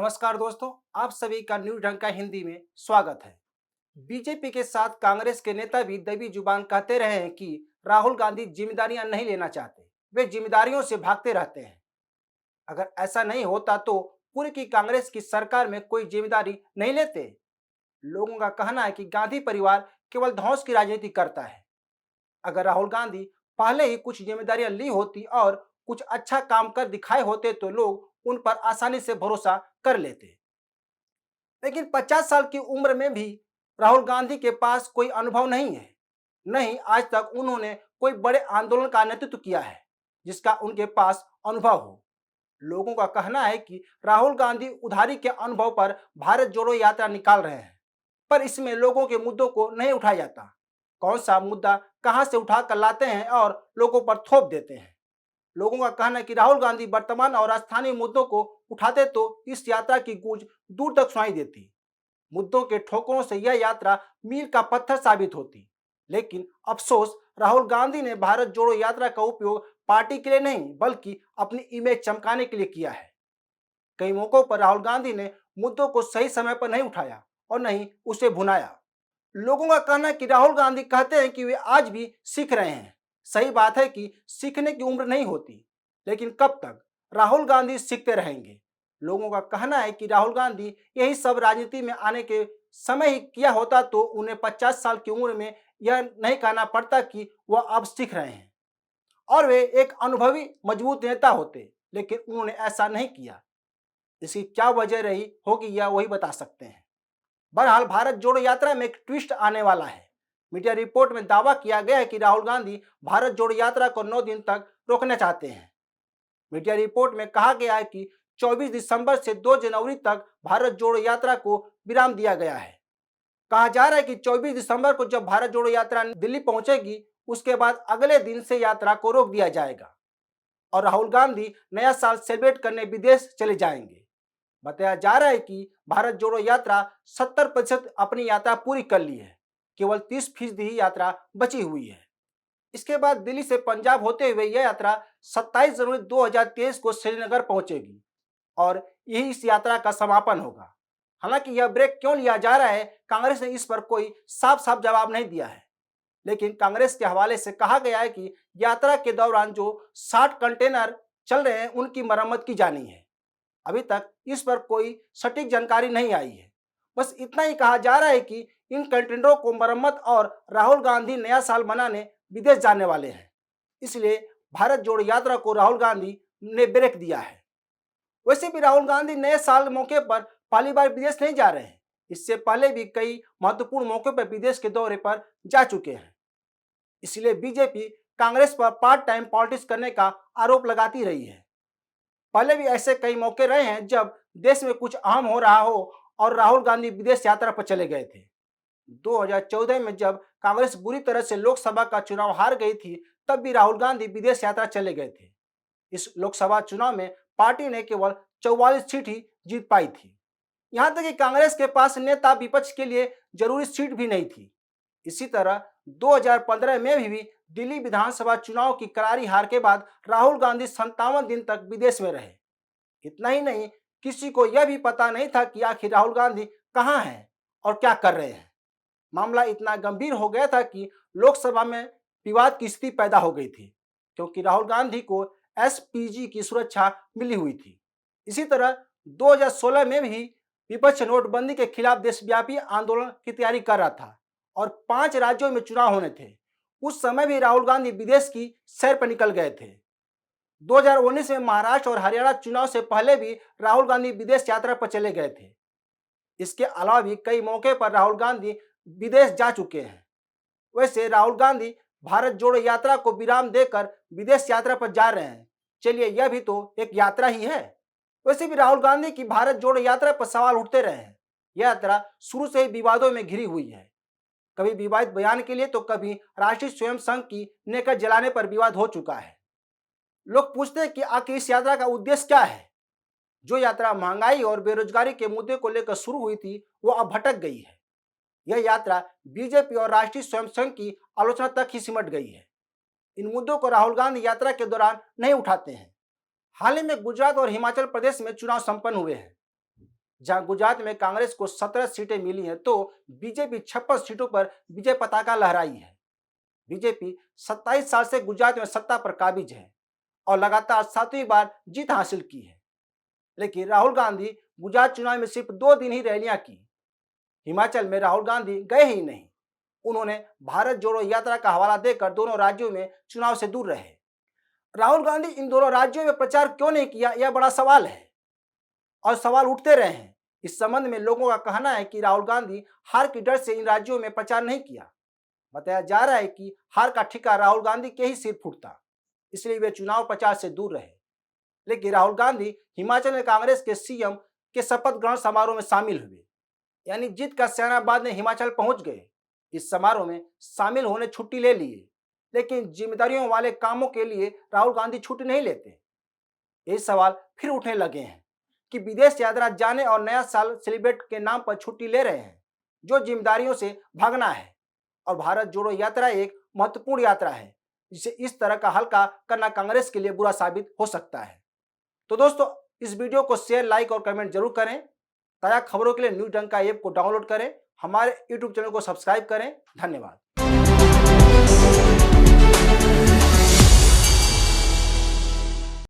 नमस्कार दोस्तों, आप सभी का न्यूज ढंग का हिंदी में स्वागत है। बीजेपी के साथ कांग्रेस के नेता भी दबी जुबान कहते रहे हैं कि राहुल गांधी जिम्मेदारियां नहीं लेना चाहते, वे जिम्मेदारियों से भागते रहते हैं। अगर ऐसा नहीं होता तो पूरी की कांग्रेस की सरकार में कोई जिम्मेदारी नहीं लेते। लोगों का कहना है कि गांधी परिवार केवल धौंस की राजनीति करता है। अगर राहुल गांधी पहले ही कुछ जिम्मेदारियां ली होती और कुछ अच्छा काम कर दिखाए होते तो लोग उन पर आसानी से भरोसा कर लेते। लेकिन 50 साल की उम्र में भी राहुल गांधी के पास कोई अनुभव नहीं है। नहीं, आज तक उन्होंने कोई बड़े आंदोलन का नेतृत्व किया है जिसका उनके पास अनुभव हो। लोगों का कहना है कि राहुल गांधी उधारी के अनुभव पर भारत जोड़ो यात्रा निकाल रहे हैं, पर इसमें लोगों के मुद्दों को नहीं उठाया जाता। कौन सा मुद्दा कहां से उठा कर लाते हैं और लोगों पर थोप देते हैं। लोगों का कहना है कि राहुल गांधी वर्तमान और स्थानीय मुद्दों को उठाते तो इस यात्रा की गूंज दूर तक सुनाई देती। मुद्दों के ठोकरों से यह यात्रा मील का पत्थर साबित होती। लेकिन अफसोस, राहुल गांधी ने भारत जोड़ो यात्रा का उपयोग पार्टी के लिए नहीं बल्कि अपनी इमेज चमकाने के लिए किया है। कई मौकों पर राहुल गांधी ने मुद्दों को सही समय पर नहीं उठाया और नहीं उसे भुनाया। लोगों का कहना है कि राहुल गांधी कहते हैं कि वे आज भी सीख रहे हैं। सही बात है कि सीखने की उम्र नहीं होती, लेकिन कब तक राहुल गांधी सीखते रहेंगे। लोगों का कहना है कि राहुल गांधी यही सब राजनीति में आने के समय ही किया होता तो उन्हें 50 साल की उम्र में यह नहीं कहना पड़ता कि वह अब सीख रहे हैं और वे एक अनुभवी मजबूत नेता होते, लेकिन उन्होंने ऐसा नहीं किया। इसकी क्या वजह रही होगी यह वही बता सकते हैं। बहरहाल, भारत जोड़ो यात्रा में एक ट्विस्ट आने वाला है। मीडिया रिपोर्ट में दावा किया गया है कि राहुल गांधी भारत जोड़ो यात्रा को 9 दिन तक रोकना चाहते हैं। मीडिया रिपोर्ट में कहा गया है कि 24 दिसंबर से 2 जनवरी तक भारत जोड़ो यात्रा को विराम दिया गया है। कहा जा रहा है कि 24 दिसंबर को जब भारत जोड़ो यात्रा दिल्ली पहुंचेगी, उसके बाद अगले दिन से यात्रा को रोक दिया जाएगा और राहुल गांधी नया साल सेलिब्रेट करने विदेश चले जाएंगे। बताया जा रहा है कि भारत जोड़ो यात्रा 70% अपनी यात्रा पूरी कर ली है, केवल 30% ही यात्रा बची हुई है। इसके बाद दिल्ली से पंजाब होते हुए यह यात्रा 27 जनवरी 2023 को श्रीनगर पहुंचेगी और यही इस यात्रा का समापन होगा। हालांकि यह ब्रेक क्यों लिया जा रहा है, कांग्रेस ने इस पर कोई साफ साफ जवाब नहीं दिया है। लेकिन कांग्रेस के हवाले से कहा गया है कि यात्रा के दौरान जो 60 कंटेनर चल रहे हैं उनकी मरम्मत की जानी है। अभी तक इस पर कोई सटीक जानकारी नहीं आई है। बस इतना ही कहा जा रहा है कि इन कंटेनरों को मरम्मत और राहुल गांधी नया साल मनाने विदेश जाने वाले हैं, इसलिए भारत जोड़ो यात्रा को राहुल गांधी ने ब्रेक दिया है। वैसे भी राहुल गांधी नए साल मौके पर पहली बार विदेश नहीं जा रहे हैं। इससे पहले भी कई महत्वपूर्ण मौके पर विदेश के दौरे पर जा चुके हैं। इसलिए बीजेपी कांग्रेस पर पार्ट टाइम पॉलिटिक्स करने का आरोप लगाती रही है। पहले भी ऐसे कई मौके रहे हैं जब देश में कुछ अहम हो रहा हो और राहुल गांधी विदेश यात्रा पर चले गए थे। 2014 में जब कांग्रेस बुरी तरह से लोकसभा का चुनाव हार गई थी, तब भी राहुल गांधी विदेश यात्रा चले गए थे। इस लोकसभा चुनाव में पार्टी ने केवल 44 सीट ही जीत पाई थी। यहां तक कि कांग्रेस के पास नेता विपक्ष के लिए जरूरी सीट भी नहीं थी। इसी तरह 2015 में भी दिल्ली विधानसभा चुनाव की करारी हार के बाद राहुल गांधी 57 दिन तक विदेश में रहे। इतना ही नहीं, किसी को यह भी पता नहीं था कि आखिर राहुल गांधी कहां हैं और क्या कर रहे हैं। मामला इतना गंभीर हो गया था कि लोकसभा में विवाद की स्थिति पैदा हो गई थी, क्योंकि राहुल गांधी को एसपीजी की सुरक्षा मिली हुई थी। इसी तरह 2016 में भी विपक्ष नोटबंदी के खिलाफ देशव्यापी आंदोलन की तैयारी कर रहा था और 5 राज्यों में चुनाव होने थे। उस समय भी राहुल गांधी विदेश की सैर पर निकल गए थे। 2019 में महाराष्ट्र और हरियाणा चुनाव से पहले भी राहुल गांधी विदेश यात्रा पर चले गए थे। इसके अलावा भी कई मौके पर राहुल गांधी विदेश जा चुके हैं। वैसे राहुल गांधी भारत जोड़ो यात्रा को विराम देकर विदेश यात्रा पर जा रहे हैं। चलिए, यह भी तो एक यात्रा ही है। वैसे भी राहुल गांधी की भारत जोड़ो यात्रा पर सवाल उठते रहे हैं। यह यात्रा शुरू से ही विवादों में घिरी हुई है। कभी विवादित बयान के लिए तो कभी राष्ट्रीय स्वयं संघ की नेकर जलाने पर विवाद हो चुका है। लोग पूछते हैं कि आखिर इस यात्रा का उद्देश्य क्या है। जो यात्रा महंगाई और बेरोजगारी के मुद्दे को लेकर शुरू हुई थी, वो अब भटक गई है। यह यात्रा बीजेपी और राष्ट्रीय स्वयं संघ की आलोचना तक ही सिमट गई है। इन मुद्दों को राहुल गांधी यात्रा के दौरान नहीं उठाते हैं। हाल ही में गुजरात और हिमाचल प्रदेश में चुनाव संपन्न हुए हैं। जहां गुजरात में कांग्रेस को 17 सीटें मिली हैं तो बीजेपी 56 सीटों पर विजय पताका लहराई है। बीजेपी 27 साल से गुजरात में सत्ता पर काबिज है और लगातार 7वीं बार जीत हासिल की है। लेकिन राहुल गांधी गुजरात चुनाव में सिर्फ 2 दिन ही रैलियां की। हिमाचल में राहुल गांधी गए ही नहीं। उन्होंने भारत जोड़ो यात्रा का हवाला देकर दोनों राज्यों में चुनाव से दूर रहे। राहुल गांधी इन दोनों राज्यों में प्रचार क्यों नहीं किया, यह बड़ा सवाल है और सवाल उठते रहे हैं। इस संबंध में लोगों का कहना है कि राहुल गांधी हार के डर से इन राज्यों में प्रचार नहीं किया। बताया जा रहा है कि हार का ठिका राहुल गांधी के ही सिर फूटता, इसलिए वे चुनाव प्रचार से दूर रहे। लेकिन राहुल गांधी हिमाचल में कांग्रेस के सीएम के शपथ ग्रहण समारोह में शामिल हुए, यानी जीत का सियाना बाद में हिमाचल पहुंच गए। इस समारोह में शामिल होने छुट्टी ले लिए, लेकिन जिम्मेदारियों वाले कामों के लिए राहुल गांधी छुट्टी नहीं लेते। ये सवाल फिर उठने लगे हैं कि विदेश यात्रा जाने और नया साल सेलिब्रेट के नाम पर छुट्टी ले रहे हैं, जो जिम्मेदारियों से भागना है। और भारत जोड़ो यात्रा एक महत्वपूर्ण यात्रा है, जिसे इस तरह का हल्का करना कांग्रेस के लिए बुरा साबित हो सकता है। तो दोस्तों, इस वीडियो को शेयर, लाइक और कमेंट जरूर करें। ताज़ा खबरों के लिए न्यूज़ डंका ऐप को डाउनलोड करें, हमारे यूट्यूब चैनल को सब्सक्राइब करें। धन्यवाद।